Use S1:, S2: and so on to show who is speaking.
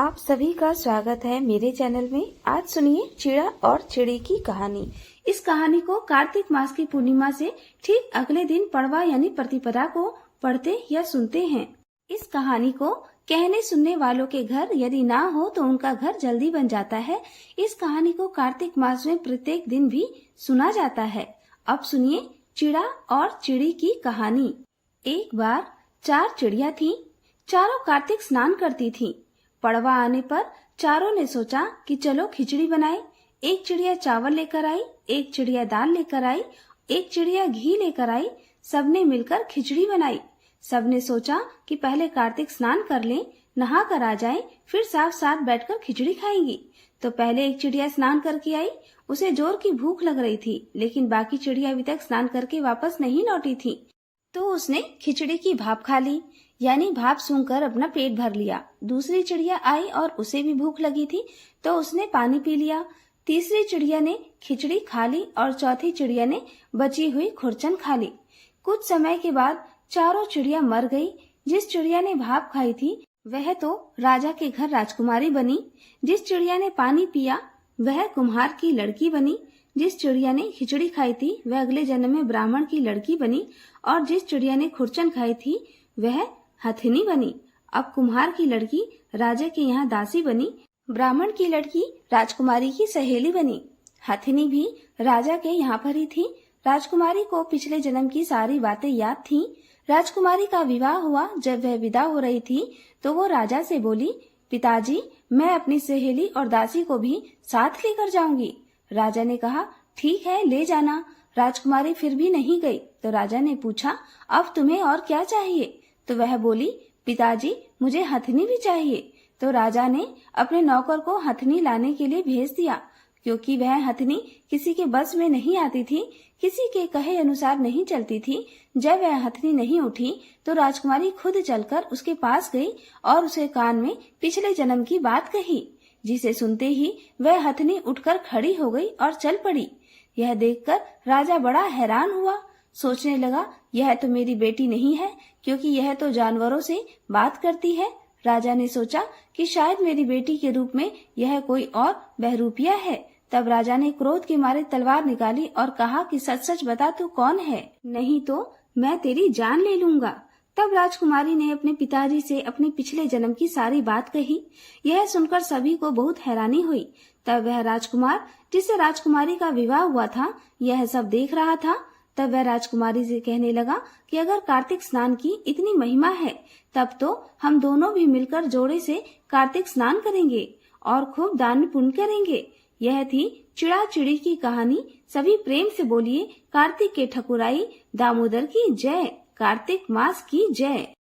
S1: आप सभी का स्वागत है मेरे चैनल में। आज सुनिए चिड़ा और चिड़ी की कहानी। इस कहानी को कार्तिक मास की पूर्णिमा से ठीक अगले दिन पड़वा यानी प्रतिपदा को पढ़ते या सुनते हैं। इस कहानी को कहने सुनने वालों के घर यदि ना हो तो उनका घर जल्दी बन जाता है। इस कहानी को कार्तिक मास में प्रत्येक दिन भी सुना जाता है। अब सुनिए चिड़ा और चिड़ी की कहानी। एक बार 4 चिड़िया थीं। चारों कार्तिक स्नान करती थीं। पड़वा आने पर चारों ने सोचा कि चलो खिचड़ी बनाए। एक चिड़िया चावल लेकर आई, एक चिड़िया दाल लेकर आई, एक चिड़िया घी लेकर आई। सबने मिलकर खिचड़ी बनाई। सबने सोचा कि पहले कार्तिक स्नान कर लें, नहा कर आ जाएं, फिर साथ साथ बैठकर खिचड़ी खाएंगी। तो पहले एक चिड़िया स्नान करके आई। उसे जोर की भूख लग रही थी, लेकिन बाकी चिड़िया अभी तक स्नान करके वापस नहीं लौटी थी। तो उसने खिचड़ी की भाप खा ली, यानी भाप सूंघकर अपना पेट भर लिया। दूसरी चिड़िया आई और उसे भी भूख लगी थी, तो उसने पानी पी लिया। तीसरी चिड़िया ने खिचड़ी खा ली और चौथी चिड़िया ने बची हुई खुरचन खा ली। कुछ समय के बाद चारों चिड़िया मर गई। जिस चिड़िया ने भाप खाई थी वह तो राजा के घर राजकुमारी बनी। जिस चिड़िया ने पानी पिया वह कुम्हार की लड़की बनी। जिस चिड़िया ने खिचड़ी खाई थी वह अगले जन्म में ब्राह्मण की लड़की बनी, और जिस चिड़िया ने खुरचन खाई थी वह हथिनी बनी। अब कुम्हार की लड़की राजा के यहाँ दासी बनी, ब्राह्मण की लड़की राजकुमारी की सहेली बनी। हथिनी भी राजा के यहाँ पर ही थी। राजकुमारी को पिछले जन्म की सारी बातें याद थीं। राजकुमारी का विवाह हुआ। जब वह विदा हो रही थी तो वो राजा से बोली, पिताजी, मैं अपनी सहेली और दासी को भी साथ लेकर जाऊंगी। राजा ने कहा, ठीक है, ले जाना। राजकुमारी फिर भी नहीं गई। तो राजा ने पूछा, अब तुम्हें और क्या चाहिए? तो वह बोली, पिताजी, मुझे हथनी भी चाहिए। तो राजा ने अपने नौकर को हथनी लाने के लिए भेज दिया। क्योंकि वह हथनी किसी के बस में नहीं आती थी, किसी के कहे अनुसार नहीं चलती थी। जब वह हथनी नहीं उठी तो राजकुमारी खुद चलकर उसके पास गई और उसे कान में पिछले जन्म की बात कही, जिसे सुनते ही वह हथनी उठकर खड़ी हो गई और चल पड़ी। यह देखकर राजा बड़ा हैरान हुआ। सोचने लगा, यह तो मेरी बेटी नहीं है, क्योंकि यह तो जानवरों से बात करती है। राजा ने सोचा कि शायद मेरी बेटी के रूप में यह कोई और बहरूपिया है। तब राजा ने क्रोध के मारे तलवार निकाली और कहा कि सच सच बता तू कौन है, नहीं तो मैं तेरी जान ले लूंगा। तब राजकुमारी ने अपने पिताजी से अपने पिछले जन्म की सारी बात कही। यह सुनकर सभी को बहुत हैरानी हुई। तब वह राजकुमार जिससे राजकुमारी का विवाह हुआ था यह सब देख रहा था। तब वह राजकुमारी से कहने लगा कि अगर कार्तिक स्नान की इतनी महिमा है तब तो हम दोनों भी मिलकर जोड़े से कार्तिक स्नान करेंगे और खूब दान पुण्य करेंगे। यह थी चिड़ा चिड़ी की कहानी। सभी प्रेम से बोलिए, कार्तिक के ठकुराई दामोदर की जय, कार्तिक मास की जय।